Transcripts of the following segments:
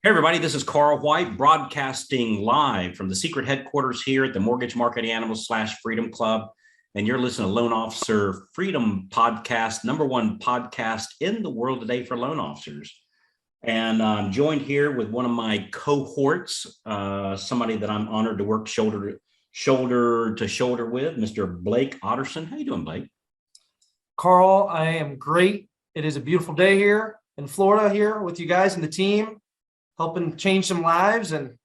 Hey, everybody, this is Carl White broadcasting live from the secret headquarters here at the Mortgage Marketing Animals / Freedom Club. And you're listening to Loan Officer Freedom Podcast, #1 podcast in the world today for loan officers. And I'm joined here with one of my cohorts, somebody that I'm honored to work shoulder to shoulder with, Mr. Blake Otterson. How you doing, Blake? Carl, I am great. It is a beautiful day here in Florida here with you guys and the team, helping change some lives, and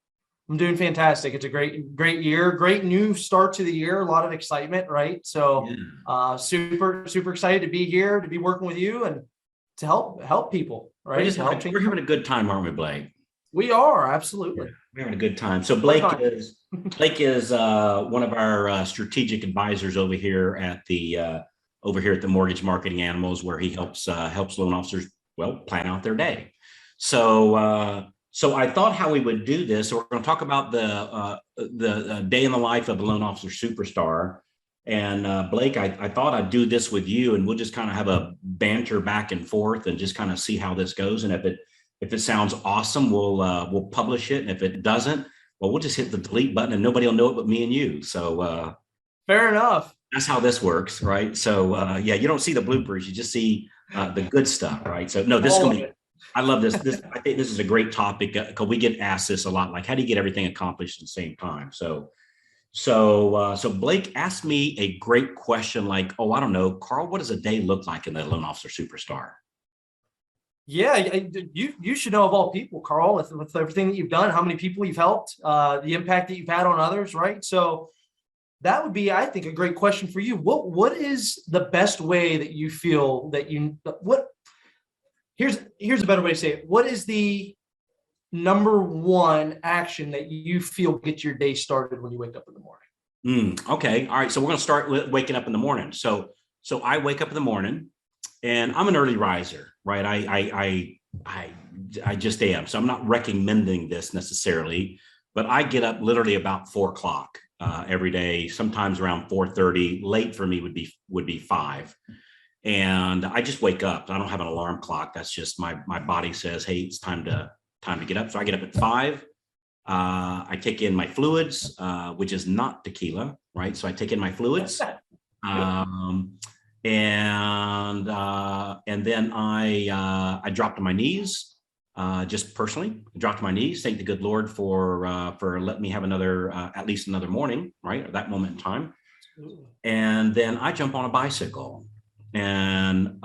I'm doing fantastic. It's a great year, great new start to the year, a lot of excitement, right? So super excited to be here, to be working with you and to help people, right? We're having a good time, aren't we, Blake? We are, absolutely. Yeah, we're having a good time. So Blake is one of our strategic advisors over here at the Mortgage Marketing Animals, where he helps loan officers plan out their day. So I thought how we would do this. So we're going to talk about the day in the life of a loan officer superstar. And Blake, I thought I'd do this with you, and we'll just kind of have a banter back and forth and just kind of see how this goes. And if it sounds awesome, we'll publish it. And if it doesn't, well, we'll just hit the delete button and nobody will know it but me and you. So fair enough. That's how this works, right? So you don't see the bloopers, you just see the good stuff, right? So no, this is going to be. I love this. I think this is a great topic because we get asked this a lot, like how do you get everything accomplished at the same time? So Blake asked me a great question, like, I don't know, Carl, what does a day look like in the loan officer superstar? Yeah, you should know of all people, Carl, with everything that you've done, how many people you've helped, the impact that you've had on others, right? So that would be, I think, a great question for you. What is the best way that you feel that Here's a better way to say it. What is the #1 action that you feel gets your day started when you wake up in the morning? Okay. All right. So we're going to start with waking up in the morning. So I wake up in the morning and I'm an early riser, right? I just am. So I'm not recommending this necessarily, but I get up literally about 4 o'clock every day, sometimes around 4:30. Late for me would be 5. And I just wake up. I don't have an alarm clock. That's just my body says, hey, it's time to get up. So I get up at 5. I take in my fluids, which is not tequila, right? So I take in my fluids. And then I drop to my knees, just personally. I drop to my knees, thank the good Lord for letting me have at least another morning, right? At that moment in time. And then I jump on a bicycle. And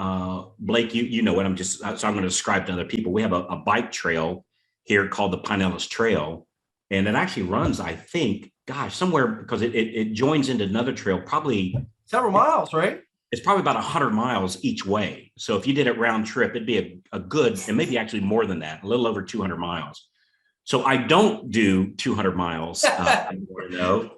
Blake, you know what so I'm going to describe to other people. We have a bike trail here called the Pinellas Trail, and it actually runs, I think, somewhere, because it joins into another trail, probably several miles, right? It's probably about 100 miles each way. So if you did it round trip, it'd be a good, and maybe actually more than that, a little over 200 miles. So I don't do 200 miles anymore, though.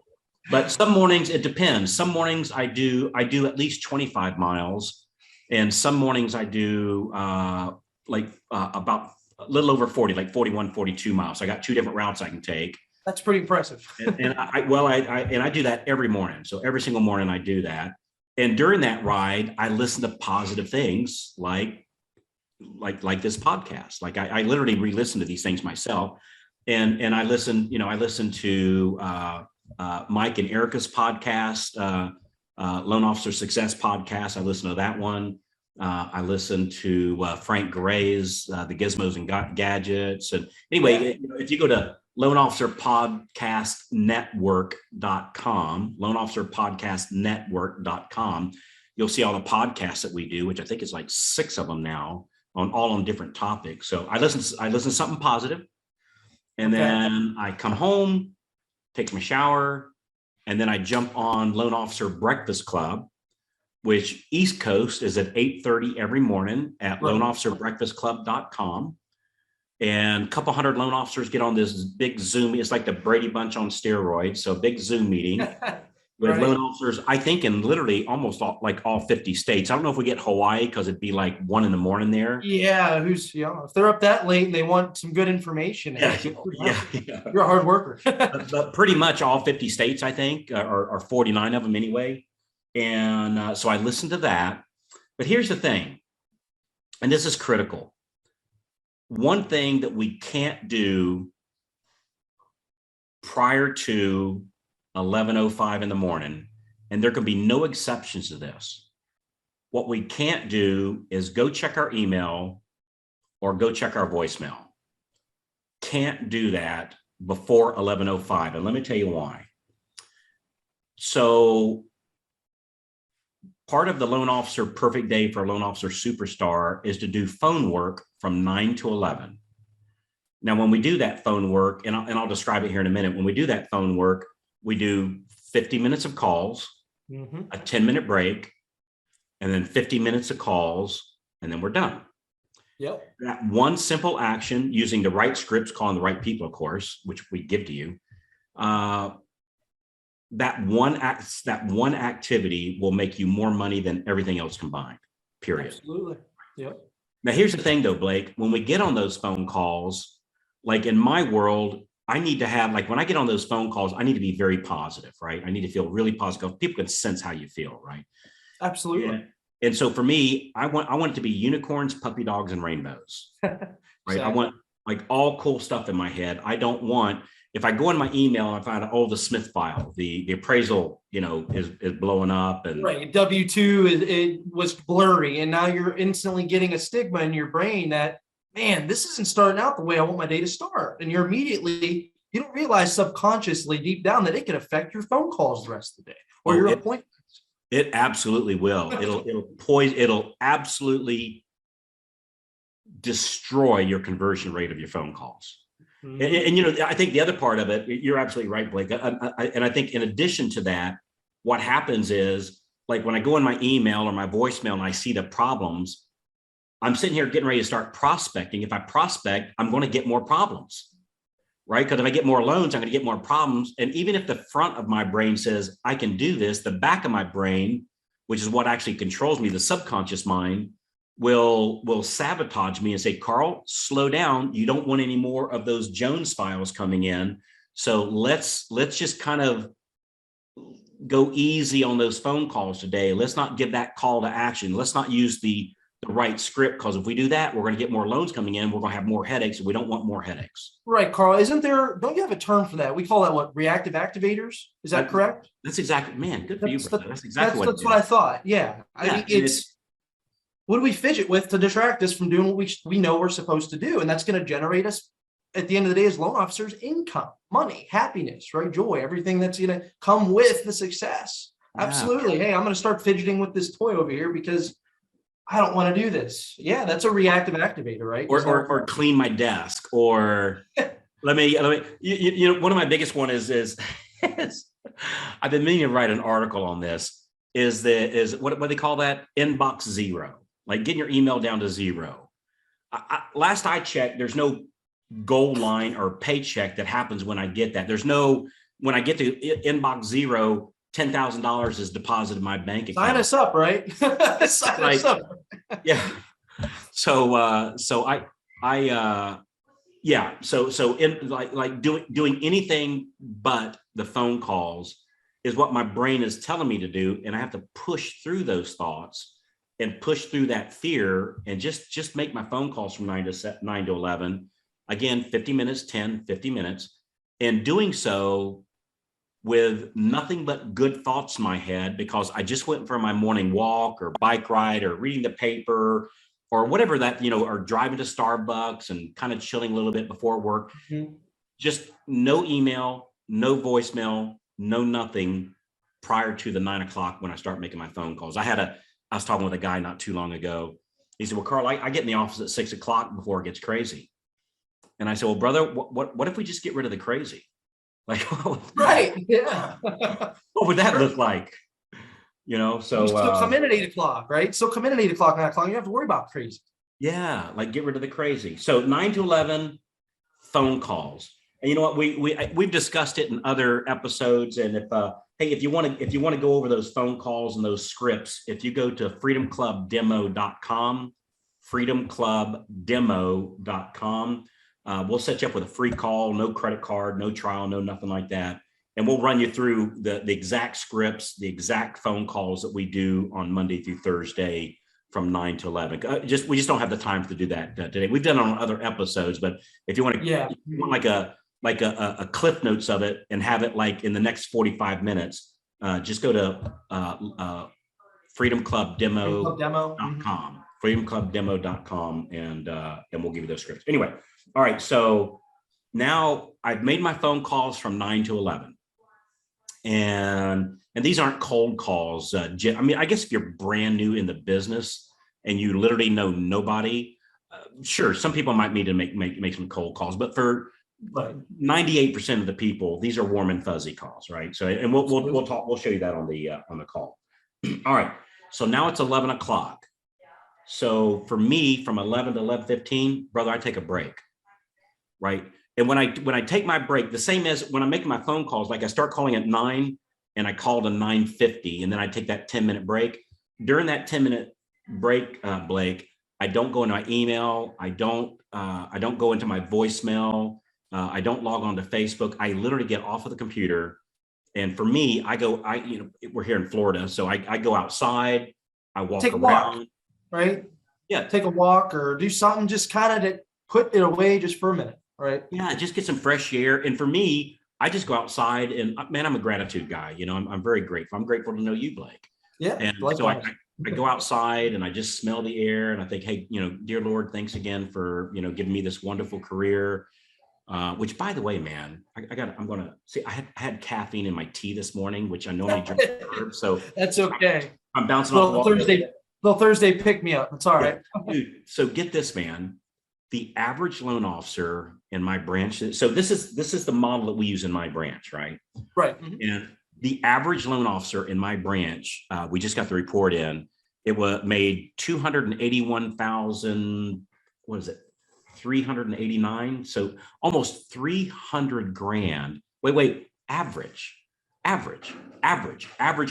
But some mornings, it depends. Some mornings I do at least 25 miles. And some mornings I do about a little over 40, like 41, 42 miles. So I got 2 different routes I can take. That's pretty impressive. and I do that every morning. So every single morning I do that. And during that ride, I listen to positive things like this podcast. Like I literally re-listen to these things myself. And I listen to Mike and Erica's podcast, Loan Officer Success podcast. I listen to that one. I listen to Frank Gray's The Gizmos and Gadgets. And anyway, if you go to loanofficerpodcastnetwork.com, you'll see all the podcasts that we do, which I think is like 6 of them now, on different topics. So I listen to something positive, and then I come home, take my shower, and then I jump on Loan Officer Breakfast Club, which East Coast is at 8:30 every morning at loanofficerbreakfastclub.com. And a couple hundred loan officers get on this big Zoom. It's like the Brady Bunch on steroids. So big Zoom meeting with loan officers, I think, in literally almost all 50 states. I don't know if we get Hawaii because it'd be like 1 a.m. there. Yeah, if they're up that late and they want some good information, you're a hard worker. but pretty much all 50 states, I think, or 49 of them anyway. And so I listened to that. But here's the thing, and this is critical. one thing that we can't do prior to 11:05 in the morning, and there can be no exceptions to this. What we can't do is go check our email or go check our voicemail. Can't do that before 11:05. And let me tell you why. So part of the loan officer perfect day for a loan officer superstar is to do phone work from 9 to 11. Now, when we do that phone work, and I'll describe it here in a minute, when we do that phone work, we do 50 minutes of calls, a 10-minute break, and then 50 minutes of calls, and then we're done. Yep. That one simple action, using the right scripts, calling the right people, of course, which we give to you, that one activity will make you more money than everything else combined, period. Absolutely. Yep. Now, here's the thing though, Blake, when we get on those phone calls, like in my world, I need to have, like when I get on those phone calls, I need to be very positive, right? I need to feel really positive. People can sense how you feel, right? Absolutely. And so for me, I want it to be unicorns, puppy dogs, and rainbows, right? Exactly. I want like all cool stuff in my head. I don't want, if I go in my email and I find the Smith file, the appraisal, is blowing up, and right. W-2, it was blurry, and now you're instantly getting a stigma in your brain that, man, this isn't starting out the way I want my day to start. And you don't realize subconsciously deep down that it can affect your phone calls the rest of the day or your appointments. It absolutely will. It'll absolutely destroy your conversion rate of your phone calls. And I think the other part of it, you're absolutely right, Blake. And I think in addition to that, what happens is, like when I go in my email or my voicemail and I see the problems, I'm sitting here getting ready to start prospecting. If I prospect, I'm going to get more problems, right? Because if I get more loans, I'm going to get more problems. And even if the front of my brain says, I can do this, the back of my brain, which is what actually controls me, the subconscious mind, will sabotage me and say, Carl, slow down. You don't want any more of those Jones files coming in. So let's just kind of go easy on those phone calls today. Let's not give that call to action. Let's not use the right script, because if we do that, we're going to get more loans coming in. We're going to have more headaches, and we don't want more headaches. Right, Carl. Don't you have a term for that? We call that what? Reactive activators? Is that correct? That's exactly, man. Good for you, brother. That's exactly that's what I thought. Yeah. I mean, it's what do we fidget with to distract us from doing what we know we're supposed to do? And that's going to generate us, at the end of the day, as loan officers, income, money, happiness, right? Joy, everything that's going to come with the success. Yeah. Absolutely. Hey, I'm going to start fidgeting with this toy over here because I don't want to do this. Yeah, that's a reactive activator, right? Or clean my desk, or let me. One of my biggest one is I've been meaning to write an article on this. Is what they call that? Inbox zero, like getting your email down to zero. Last I checked, there's no goal line or paycheck that happens when I get that. When I get to inbox zero, $10,000 is deposited in my bank account. Sign us up, right? Sign us up. Yeah. So doing anything but the phone calls is what my brain is telling me to do, and I have to push through those thoughts and push through that fear and just make my phone calls from 9 to 11. Again, 50 minutes, 50 minutes, and doing so with nothing but good thoughts in my head, because I just went for my morning walk or bike ride or reading the paper or whatever that, or driving to Starbucks and kind of chilling a little bit before work. Mm-hmm. Just no email, no voicemail, no nothing prior to the 9 o'clock when I start making my phone calls. I was talking with a guy not too long ago. He said, well, Carl, I get in the office at 6 o'clock before it gets crazy. And I said, well, brother, what if we just get rid of the crazy? Like, right. Yeah. What would that look like? So still come in at 8 o'clock, right? So come in at 8 o'clock, 9 o'clock. You don't have to worry about crazy. Yeah. Like get rid of the crazy. So 9 to 11 phone calls. And you know what? We've discussed it in other episodes. And if you want to go over those phone calls and those scripts, if you go to freedomclubdemo.com, freedomclubdemo.com, we'll set you up with a free call, no credit card, no trial, no nothing like that. And we'll run you through the exact scripts, the exact phone calls that we do on Monday through Thursday from 9 to 11. We just don't have the time to do that today. We've done it on other episodes, but if you want to, Yeah. you want like a cliff notes of it and have it like in the next 45 minutes, just go to freedomclubdemo.com, freedomclubdemo.com, and we'll give you those scripts. Anyway, all right. So now I've made my phone calls from 9 to 11. And these aren't cold calls. I mean, I guess if you're brand new in the business and you literally know nobody, sure, some people might need to make some cold calls, but for 98% of the people, these are warm and fuzzy calls, right? So, and we'll show you that on the call. All right. So now it's 11 o'clock. So for me, from 11 to 11:15, brother, I take a break, right? And when I take my break, the same as when I'm making my phone calls, like I start calling at 9 and I call to 9:50, and then I take that 10-minute break. During that 10-minute break, Blake, I don't go into my email. I don't go into my voicemail. I don't log on to Facebook. I literally get off of the computer. And for me, we're here in Florida, so I go outside, I walk around. Walk, right? Yeah. Take a walk or do something just kind of to put it away just for a minute. Right. Yeah, just get some fresh air. And for me, I just go outside and man, I'm a gratitude guy. I'm very grateful. I'm grateful to know you, Blake. Yeah. And so I go outside and I just smell the air and I think, hey, dear Lord, thanks again for, giving me this wonderful career. Which, by the way, man, I'm going to see, I had caffeine in my tea this morning, which I normally drink. So that's okay. I'm bouncing off Thursday pick me up. It's all right. Dude, so get this, man. The average loan officer in my branch. So this is the model that we use in my branch, right? Right. Mm-hmm. And the average loan officer in my branch, we just got the report in. It made 281,000. What is it? 389. So almost 300 grand. Wait. Average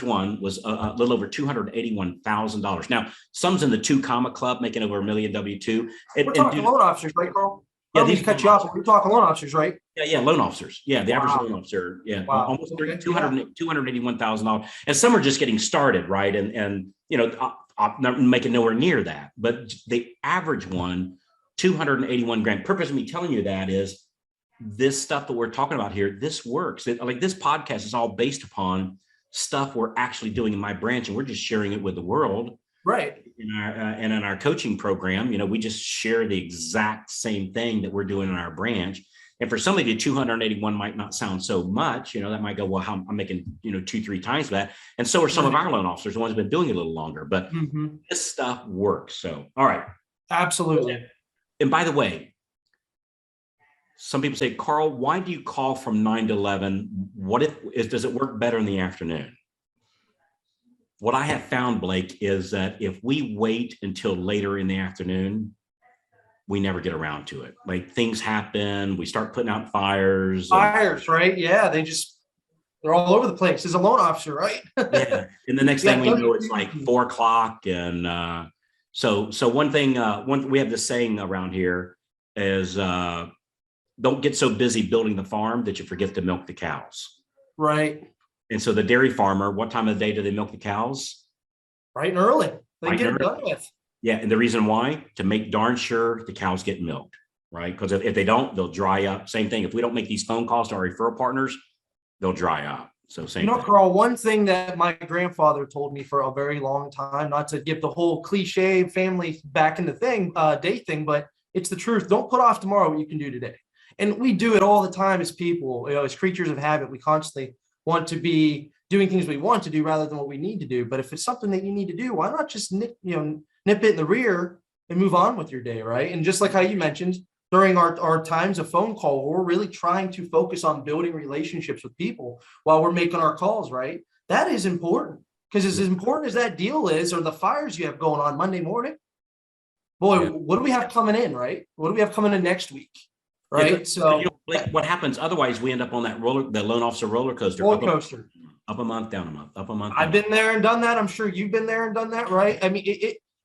one was a little over $281,000. Now, some's in the 2 comma club making over $1 million W2. We're talking loan officers, right, Carl? Yeah, these cut you off. We're talking loan officers, right? Yeah, loan officers. Yeah, the average loan officer. Yeah, almost $281,000. And some are just getting started, right? And I'm not making nowhere near that. But the average one, 281 grand. Purpose of me telling you that is this stuff that we're talking about here, this works. Like this podcast is all based upon stuff we're actually doing in my branch, and we're just sharing it with the world. Right. And in our coaching program, we just share the exact same thing that we're doing in our branch. And for somebody, 281 might not sound so much, that might go, well, how I'm making, 2-3 times that. And so are some of our loan officers, the ones who've been doing it a little longer, but this stuff works. So, all right. Absolutely. And by the way, some people say, Carl, why do you call from 9 to 11? Does it work better in the afternoon? What I have found, Blake, is that if we wait until later in the afternoon, we never get around to it. Like things happen, we start putting out fires. Right? Yeah, they're all over the place. As a loan officer, right? Yeah, and the next thing we know, it's like 4 o'clock. And so one thing, we have this saying around here is, don't get so busy building the farm that you forget to milk the cows. Right. And so the dairy farmer, what time of the day do they milk the cows? Bright and early. They get it done with. Yeah. And the reason why? To make darn sure the cows get milked, right? Because if they don't, they'll dry up. Same thing. If we don't make these phone calls to our referral partners, they'll dry up. So same thing. Carl, one thing that my grandfather told me for a very long time, not to give the whole cliche family back in the day thing, but it's the truth. Don't put off tomorrow what you can do today. And we do it all the time as people, as creatures of habit. We constantly want to be doing things we want to do rather than what we need to do. But if it's something that you need to do, why not just nip it in the rear and move on with your day, right? And just like how you mentioned, during our times of phone call, we're really trying to focus on building relationships with people while we're making our calls, right? That is important, because as important as that deal is, or the fires you have going on Monday morning, boy, what do we have coming in, right? What do we have coming in next week? Right. So what happens? Otherwise, we end up on that the loan officer roller coaster. Up a month, down a month, up a month. I've been there and done that. I'm sure you've been there and done that, right? I mean,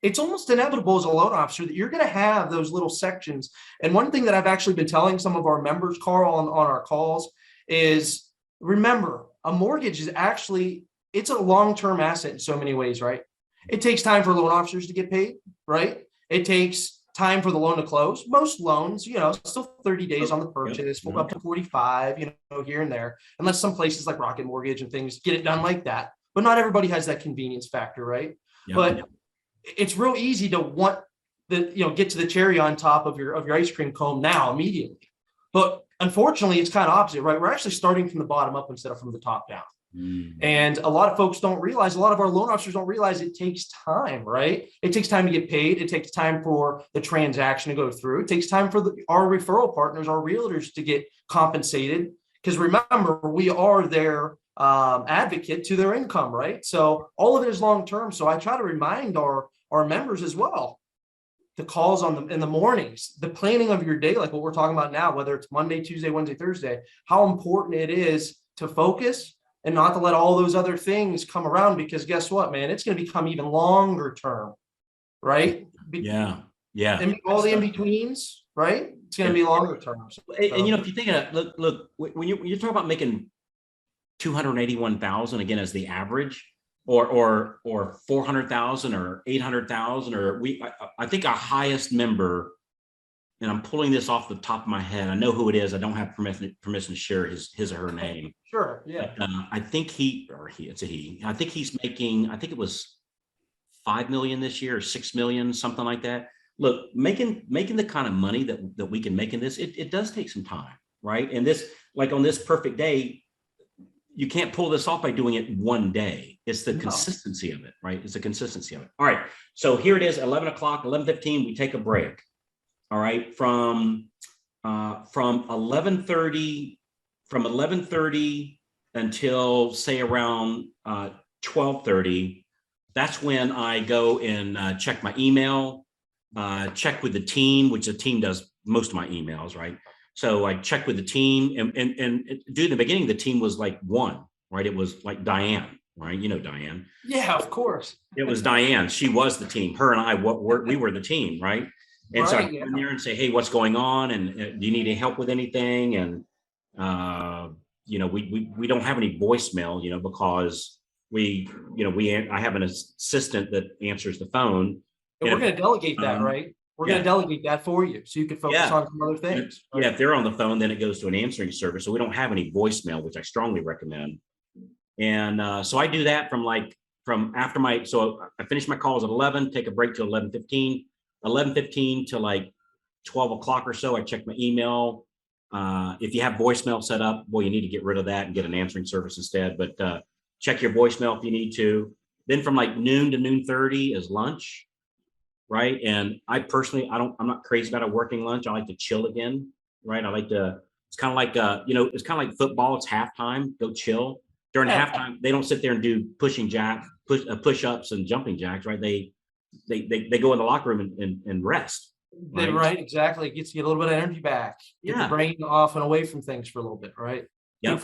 it's almost inevitable as a loan officer that you're going to have those little sections. And one thing that I've actually been telling some of our members, Carl, on our calls is, remember, a mortgage is actually, it's a long-term asset in so many ways, right? It takes time for loan officers to get paid, right? It takes time for the loan to close. Most loans, still 30 days on the purchase, up to 45, here and there, unless some places like Rocket Mortgage and things get it done like that. But not everybody has that convenience factor, right? Yep. But it's real easy to want get to the cherry on top of your ice cream cone now immediately. But unfortunately, it's kind of opposite, right? We're actually starting from the bottom up instead of from the top down. And a lot of folks don't realize, a lot of our loan officers don't realize it takes time, right? It takes time to get paid. It takes time for the transaction to go through. It takes time for our referral partners, our realtors to get compensated. Because remember, we are their advocate to their income, right? So all of it is long-term. So I try to remind our members as well, the calls in the mornings, the planning of your day, like what we're talking about now, whether it's Monday, Tuesday, Wednesday, Thursday, how important it is to focus and not to let all those other things come around, because guess what, man, it's going to become even longer term, right? Yeah. And all the in-betweens, right? It's going to be longer term. And if you think of it, look, when you talk about making 281,000 again as the average, or 400,000 or 800,000, or I think our highest member, and I'm pulling this off the top of my head, I know who it is, I don't have permission to share his or her name. Sure. Yeah. But, I think it's a he. I think he's making, I think it was 5 million this year or 6 million, something like that. Look, making the kind of money that we can make in this, it does take some time, right? And this, like on this perfect day, you can't pull this off by doing it one day. It's the consistency of it, right? It's the consistency of it. All right. So here it is, 11 o'clock, 11:15, we take a break. All right. From 11:30 until say around 12:30, that's when I go and check my email, check with the team, which the team does most of my emails, right? So I checked with the team, and dude, in the beginning, the team was like one, right? It was like Diane, right? You know Diane. Yeah, of course. It was Diane. She was the team. Her and I, we were the team, right? And so I go in there and say, hey, what's going on? And do you need any help with anything? And we don't have any voicemail, because I have an assistant that answers the phone. And we're going to delegate that, right? We're going to delegate that for you so you can focus on some other things. Right? Yeah, if they're on the phone, then it goes to an answering service. So we don't have any voicemail, which I strongly recommend. And so I do that from after so I finish my calls at 11, take a break till 11:15, 11:15 to like 12 o'clock or so. I check my email. If you have voicemail set up, well, you need to get rid of that and get an answering service instead. But check your voicemail if you need to. Then from like noon to noon 30 is lunch. Right. And I personally, I'm not crazy about a working lunch. I like to chill again. Right. It's kind of like, it's kind of like football. It's halftime. Go chill. During halftime, they don't sit there and do push-ups and jumping jacks. Right. They go in the locker room and rest. Right. Exactly. It gets you a little bit of energy back. Get the brain off and away from things for a little bit. Right. Yeah.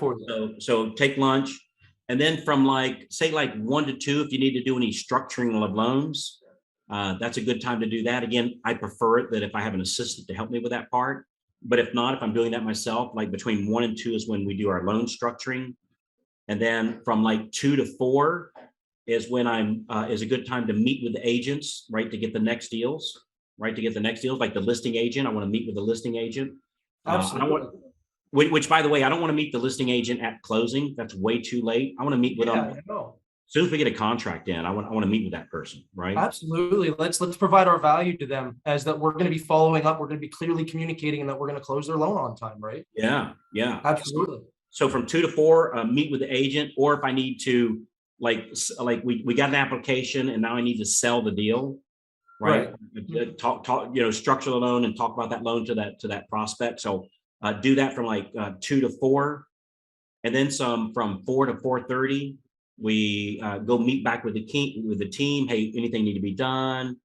So take lunch. And then from say 1 to 2, if you need to do any structuring of loans, that's a good time to do that. Again, I prefer it that if I have an assistant to help me with that part. But if not, if I'm doing that myself, like between 1 and 2 is when we do our loan structuring. And then from 2 to 4 is when is a good time to meet with the agents, right? To get the next deals, right? To get the next deals, like the listing agent. I want to meet with the listing agent. Absolutely. Which, by the way, I don't want to meet the listing agent at closing. That's way too late. I want to meet with them. As soon as we get a contract in, I want to meet with that person, right? Absolutely. Let's provide our value to them as that we're going to be following up. We're going to be clearly communicating, and that we're going to close their loan on time, right? Yeah. Absolutely. So from 2 to 4, meet with the agent, or if I need to, we got an application and now I need to sell the deal, right? Talk, structure the loan and talk about that loan to that prospect. So do that from 2 to 4, and then some from 4 to 4:30. We go meet back with the team. Hey, anything need to be done?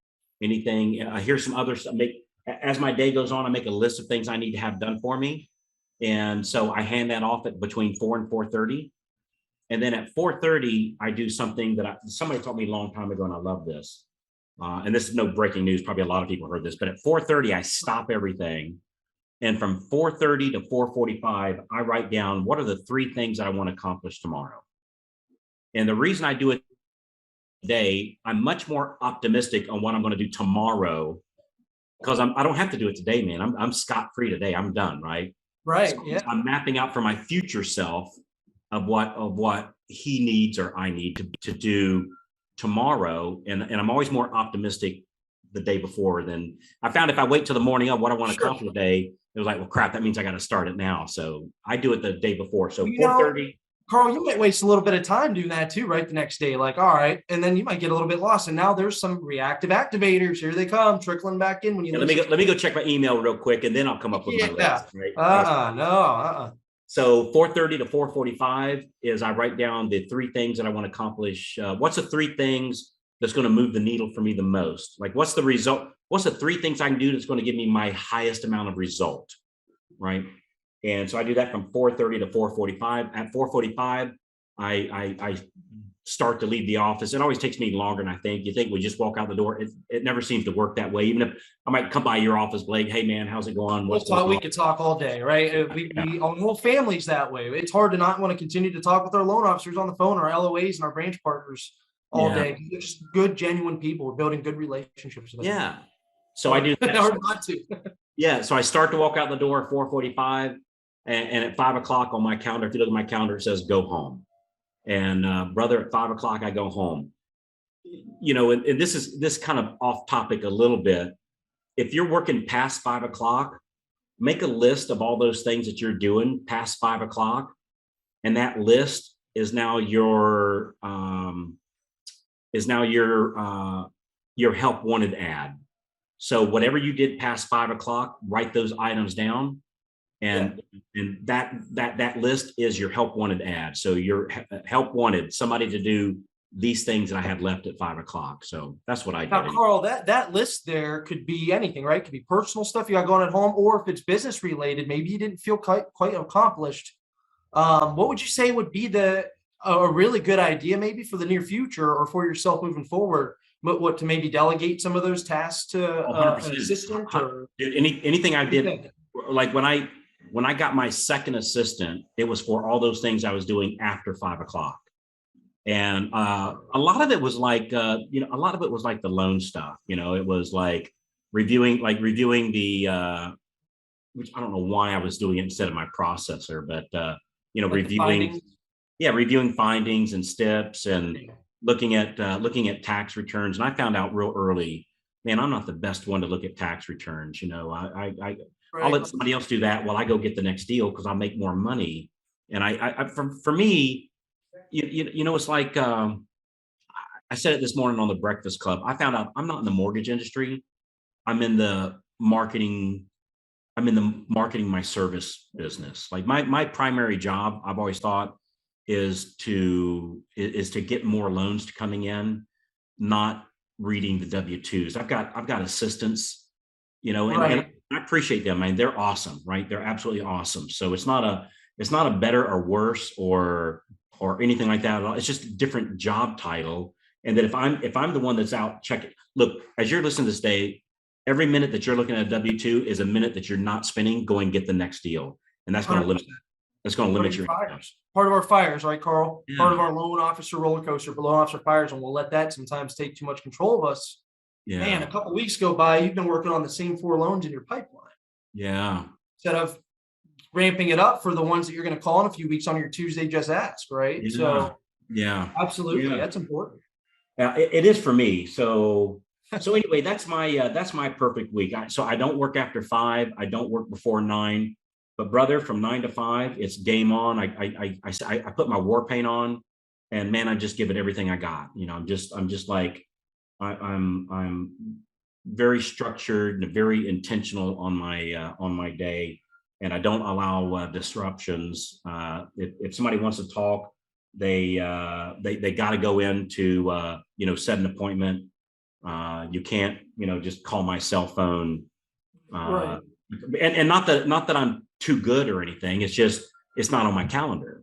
Anything? Here's some other stuff. As my day goes on, I make a list of things I need to have done for me, and so I hand that off at between 4 and 4:30. And then at 4:30, I do something that somebody taught me a long time ago, and I love this. And this is no breaking news. Probably a lot of people heard this, but at 4:30, I stop everything. And from 4:30 to 4:45, I write down what are the 3 things I want to accomplish tomorrow. And the reason I do it day, I'm much more optimistic on what I'm going to do tomorrow because I don't have to do it today, man. I'm scot-free today. I'm done, right? Right. So Yeah. I'm mapping out for my future self of what he needs or I need to do tomorrow. And I'm always more optimistic the day before than I found if I wait till the morning of what I want to accomplish today, it was like, well, crap, that means I got to start it now. So I do it the day before. So 4:30. Carl, you might waste a little bit of time doing that too, right? The next day, like, all right. And then you might get a little bit lost. And now there's some reactive activators. Here they come, trickling back in when you let me go check my email real quick and then I'll come up with my list. Right? So 4:30 to 4:45 is I write down the 3 things that I want to accomplish. What's the 3 things that's going to move the needle for me the most? Like, what's the result? What's the 3 things I can do that's going to give me my highest amount of result, right? And so I do that from 4:30 to 4:45. At 4:45, I start to leave the office. It always takes me longer than I think. You think we just walk out the door. It never seems to work that way. Even if I might come by your office, Blake, hey man, how's it going? We could talk all day, right? We our whole family's that way. It's hard to not want to continue to talk with our loan officers on the phone, our LOAs and our branch partners all day. They're just good, genuine people. We're building good relationships with them. Yeah. So I do that. Hard not to. Yeah. So I start to walk out the door at 4:45, and at 5 o'clock on my calendar, if you look at my calendar, it says go home. And brother, at 5 o'clock, I go home. You know, and this kind of off topic a little bit. If you're working past 5 o'clock, make a list of all those things that you're doing past 5 o'clock, and that list is now your help wanted ad. So whatever you did past 5 o'clock, write those items down. And that list is your help wanted ad. So your help wanted somebody to do these things that I had left at 5 o'clock. So that's what I did. Now, Carl, that list there could be anything, right? It could be personal stuff you got going at home, or if it's business related, maybe you didn't feel quite accomplished. What would you say would be a really good idea maybe for the near future or for yourself moving forward? What to maybe delegate some of those tasks to an assistant or anything I did, like when I got my second assistant, it was for all those things I was doing after 5 o'clock. And a lot of it was like, a lot of it was like the loan stuff. It was like reviewing the, which I don't know why I was doing it instead of my processor, but, reviewing findings and steps and looking at tax returns. And I found out real early, man, I'm not the best one to look at tax returns. I'll let somebody else do that while I go get the next deal because I'll make more money. And for me, it's like I said it this morning on the Breakfast Club. I found out I'm not in the mortgage industry. I'm in the marketing my service business. Like my primary job, I've always thought, is to get more loans coming in, not reading the W-2s. I've got assistants, and I appreciate them. I mean, they're awesome, right? They're absolutely awesome. So it's not a better or worse or anything like that at all. It's just a different job title. And that if I'm the one that's out checking, look, as you're listening to this day, every minute that you're looking at a W-2 is a minute that you're not spending going get the next deal. And that's going to limit that. That's going to limit your fires. Part of our fires, right, Carl? Yeah. Part of our loan officer roller coaster, but loan officer fires, and we'll let that sometimes take too much control of us. Yeah. Man, a couple of weeks go by, you've been working on the same 4 loans in your pipeline. Yeah. Instead of ramping it up for the ones that you're going to call in a few weeks on your Tuesday Just Ask, right? Yeah. So yeah, absolutely, yeah. That's important. Yeah, it is for me. So anyway, that's my perfect week. So I don't work after 5. I don't work before 9. But brother, from 9 to 5, it's game on. I put my war paint on, and man, I just give it everything I got. I'm just like I'm very structured and very intentional on my day, and I don't allow disruptions. If somebody wants to talk, they got to go in to set an appointment. You can't just call my cell phone. Right. And not that I'm too good or anything. It's just it's not on my calendar,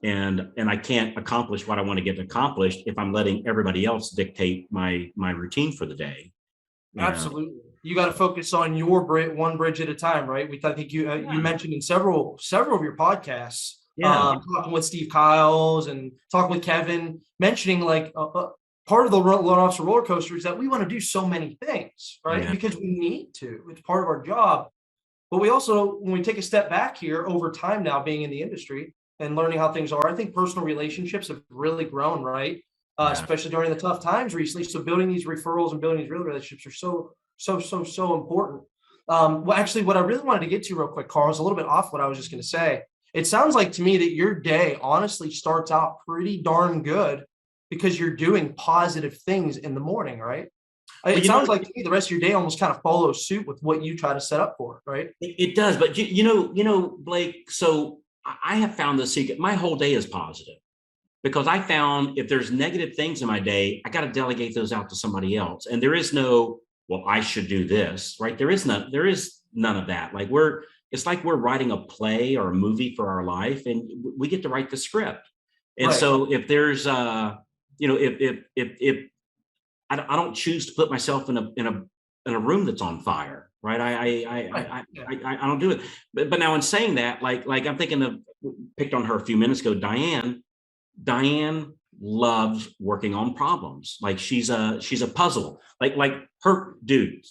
and I can't accomplish what I want to get accomplished if I'm letting everybody else dictate my routine for the day. Absolutely, you got to focus on your one bridge at a time, right? I think you mentioned in several of your podcasts, talking with Steve Kyles and talking with Kevin, mentioning like part of the loan officer roller coaster is that we want to do so many things, right? Yeah. Because we need to. It's part of our job. But we also, when we take a step back here over time now being in the industry and learning how things are, I think personal relationships have really grown, right? Yeah. Especially during the tough times recently. So building these referrals and building these real relationships are so important. Well, actually, what I really wanted to get to real quick, Carl, is a little bit off what I was just going to say. It sounds like to me that your day honestly starts out pretty darn good because you're doing positive things in the morning, right? Well, It sounds like to me the rest of your day almost kind of follows suit with what you try to set up for, right? it does, but Blake. So I have found the secret. My whole day is positive because I found if there's negative things in my day, I got to delegate those out to somebody else. And there is no, well, I should do this, right? There is none of that. It's like we're writing a play or a movie for our life, and we get to write the script. And Right. so if there's, if I don't choose to put myself in a room that's on fire, right? I don't do it. But now in saying that, like I'm thinking of, picked on her a few minutes ago, Diane. Diane loves working on problems. Like she's a puzzle. Like her dude.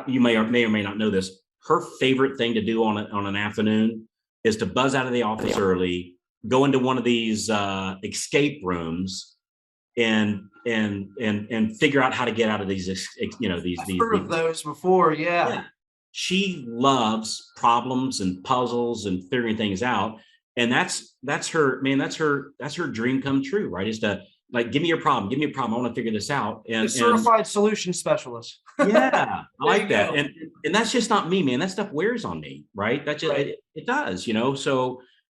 You may or may not know this. Her favorite thing to do on an afternoon is to buzz out of the office early, go into one of these escape rooms, and figure out how to get out of these. I've heard of those before. Yeah. She loves problems and puzzles and figuring things out. And that's her dream come true, right? Is to like, give me a problem. I want to figure this out. And the certified solution specialist. Yeah, I like that. And that's just not me, man. That stuff wears on me, right? That just it does,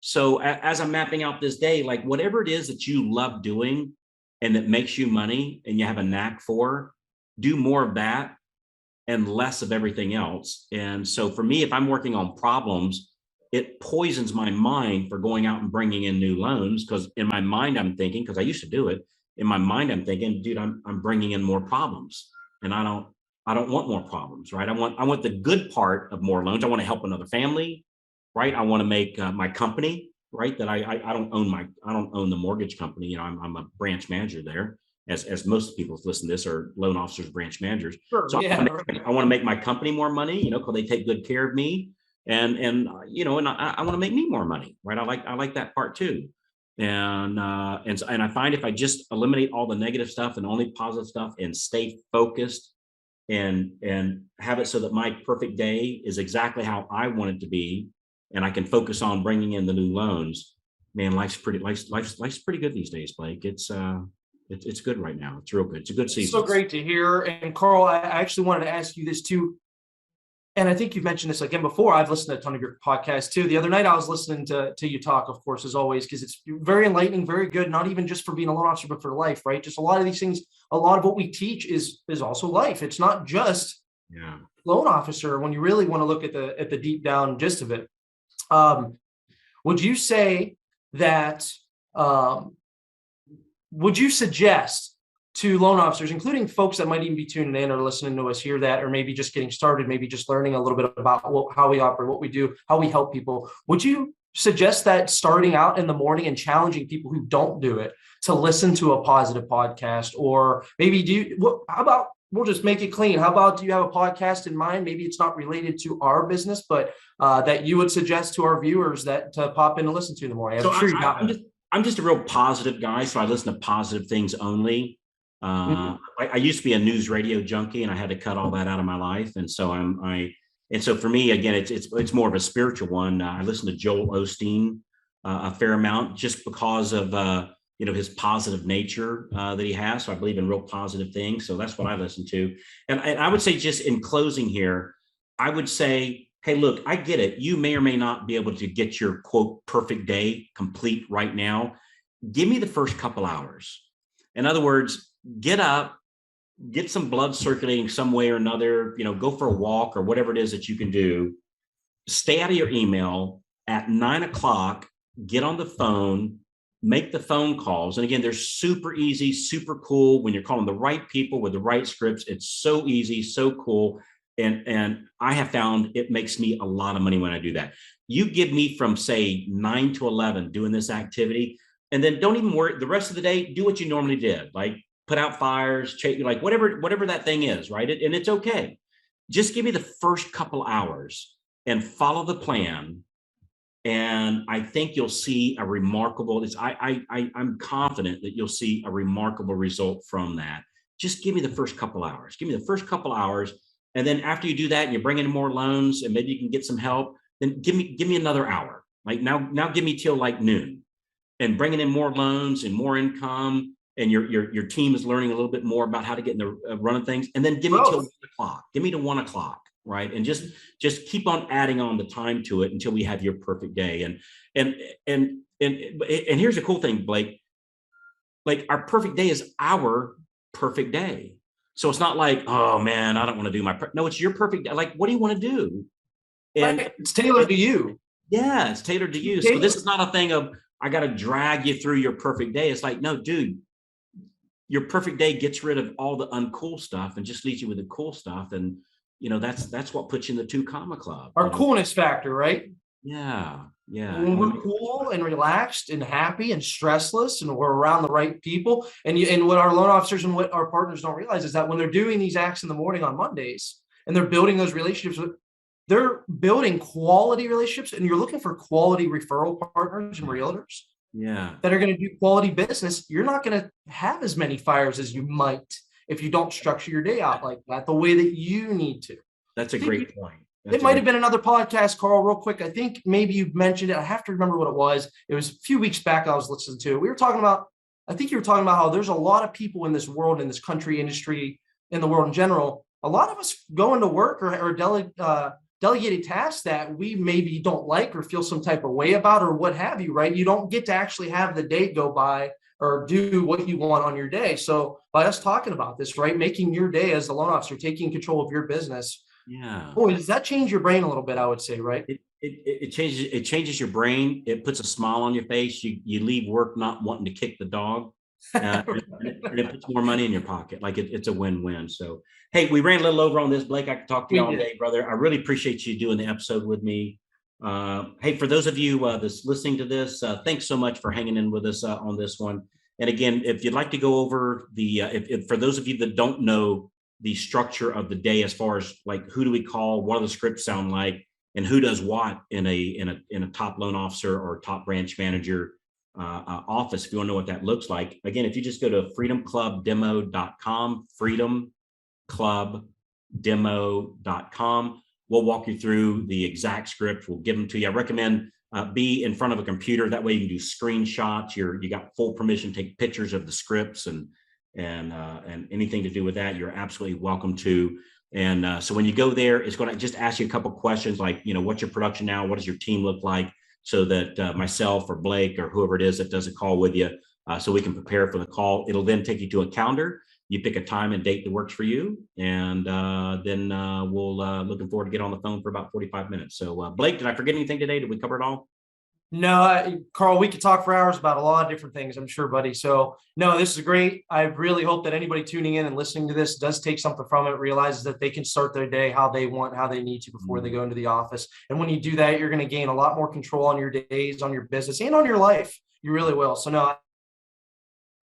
So as I'm mapping out this day, like whatever it is that you love doing and that makes you money and you have a knack for, do more of that and less of everything else. And so for me, if I'm working on problems, it poisons my mind for going out and bringing in new loans, because in my mind I'm thinking, because I used to do it, in my mind I'm thinking, dude, I'm bringing in more problems, and I don't want more problems, right? I want the good part of more loans. I want to help another family, right? I want to make my company, right? That I don't own the mortgage company. I'm a branch manager there, as most people who listen to this are loan officers, branch managers. Sure, so yeah. I want to make my company more money, because they take good care of me. And I want to make me more money, right? I like that part too. And I find if I just eliminate all the negative stuff and only positive stuff and stay focused and have it so that my perfect day is exactly how I want it to be, and I can focus on bringing in the new loans, man, life's pretty good these days, Blake. It's good right now. It's real good. It's a good season. So great to hear. And Carl, I actually wanted to ask you this too. And I think you've mentioned this again before. I've listened to a ton of your podcasts too. The other night I was listening to you talk, of course, as always, because it's very enlightening, very good, not even just for being a loan officer, but for life, right? Just a lot of these things, a lot of what we teach is also life. It's not just loan officer when you really want to look at the deep down gist of it. Would you say that, would you suggest to loan officers, including folks that might even be tuning in or listening to us hear that, or maybe just getting started, maybe just learning a little bit about how we operate, what we do, how we help people, would you suggest that starting out in the morning and challenging people who don't do it to listen to a positive podcast? Or maybe how about, we'll just make it clean. How about, do you have a podcast in mind? Maybe it's not related to our business, but that you would suggest to our viewers that to pop in and listen to in the morning. I'm just a real positive guy, so I listen to positive things only. I used to be a news radio junkie, and I had to cut all that out of my life. And so so for me, again, it's more of a spiritual one. I listen to Joel Osteen a fair amount, just because of his positive nature that he has. So I believe in real positive things. So that's what I listen to. And I would say, just in closing here, I would say, hey, look, I get it. You may or may not be able to get your quote perfect day complete right now. Give me the first couple hours. In other words, get up, get some blood circulating some way or another, go for a walk or whatever it is that you can do. Stay out of your email at 9:00, get on the phone, make the phone calls. And again, they're super easy, super cool. When you're calling the right people with the right scripts, it's so easy, so cool. And I have found it makes me a lot of money when I do that. You give me from, say, 9 to 11 doing this activity, and then don't even worry the rest of the day. Do what you normally did, like put out fires, like whatever that thing is, right? And it's okay. Just give me the first couple hours and follow the plan. And I think you'll see a remarkable, I'm confident that you'll see a remarkable result from that. Just give me the first couple hours. Give me the first couple hours. And then after you do that and you bring in more loans and maybe you can get some help, then give me another hour. Like now give me till like noon, and bringing in more loans and more income, and your team is learning a little bit more about how to get in the run of things. And then give me till 1 o'clock. Give me to 1 o'clock, right? And just keep on adding on the time to it until we have your perfect day. And here's the cool thing, Blake. Like, our perfect day is our perfect day. So it's not like, oh man, I don't want to do no, it's your perfect day. Like, what do you want to do? And right. It's tailored to you. Yeah, it's tailored to you. So this is not a thing of, I got to drag you through your perfect day. It's like, no, dude, your perfect day gets rid of all the uncool stuff and just leaves you with the cool stuff. And, that's what puts you in the 2 comma club. Our coolness factor, right? Yeah. When we're cool and relaxed and happy and stressless and we're around the right people. And what our loan officers and what our partners don't realize is that when they're doing these acts in the morning on Mondays and they're building those relationships, they're building quality relationships, and you're looking for quality referral partners and realtors that are going to do quality business. You're not going to have as many fires as you might if you don't structure your day out like that, the way that you need to. That's a great point. It might have been another podcast, Carl, real quick. I think maybe you mentioned it. I have to remember what it was. It was a few weeks back I was listening to it. I think you were talking about how there's a lot of people in this world, in this country, industry, in the world in general. A lot of us go into work or delegated tasks that we maybe don't like or feel some type of way about or what have you, right? You don't get to actually have the day go by or do what you want on your day. So by us talking about this, right, making your day as the loan officer, taking control of your business. Yeah. Boy, does that change your brain a little bit, I would say, right? It changes your brain. It puts a smile on your face. You leave work not wanting to kick the dog. And it puts more money in your pocket. Like, it's a win-win. So, hey, we ran a little over on this, Blake. I could talk to you all day, brother. I really appreciate you doing the episode with me. Hey, for those of you that's listening to this, thanks so much for hanging in with us on this one. And again, if you'd like to go over if for those of you that don't know the structure of the day, as far as like, who do we call, what do the scripts sound like, and who does what in a top loan officer or top branch manager office, if you want to know what that looks like. Again, if you just go to freedomclubdemo.com, freedomclubdemo.com, we'll walk you through the exact script. We'll give them to you. I recommend be in front of a computer. That way you can do screenshots. You got full permission to take pictures of the scripts and anything to do with that, you're absolutely welcome to. And so when you go there, it's going to just ask you a couple questions like, what's your production now? What does your team look like? So that myself or Blake or whoever it is that does a call with you, so we can prepare for the call. It'll then take you to a calendar. You pick a time and date that works for you. And then we'll looking forward to get on the phone for about 45 minutes. So Blake, did I forget anything today? Did we cover it all? No, Carl, we could talk for hours about a lot of different things, I'm sure, buddy. So no, this is great. I really hope that anybody tuning in and listening to this does take something from it, realizes that they can start their day how they want, how they need to before they go into the office. And when you do that, you're going to gain a lot more control on your days, on your business, and on your life. You really will. So no,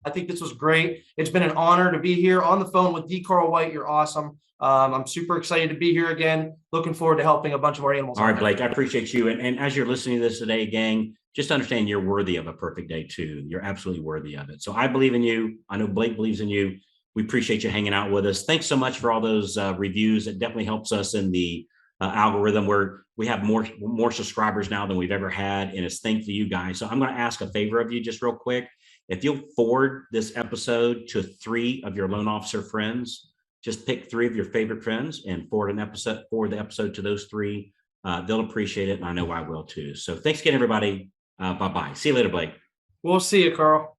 I think this was great. It's been an honor to be here on the phone with D. Carl White. You're awesome. I'm super excited to be here again. Looking forward to helping a bunch of our animals. All right, Blake, I appreciate you. And as you're listening to this today, gang, just understand you're worthy of a perfect day too. You're absolutely worthy of it. So I believe in you. I know Blake believes in you. We appreciate you hanging out with us. Thanks so much for all those reviews. It definitely helps us in the algorithm, where we have more subscribers now than we've ever had. And it's thanks to you guys. So I'm going to ask a favor of you just real quick. If you'll forward this episode to 3 of your loan officer friends, just pick 3 of your favorite friends and forward the episode to those 3. They'll appreciate it, and I know I will too. So thanks again, everybody. Bye-bye. See you later, Blake. We'll see you, Carl.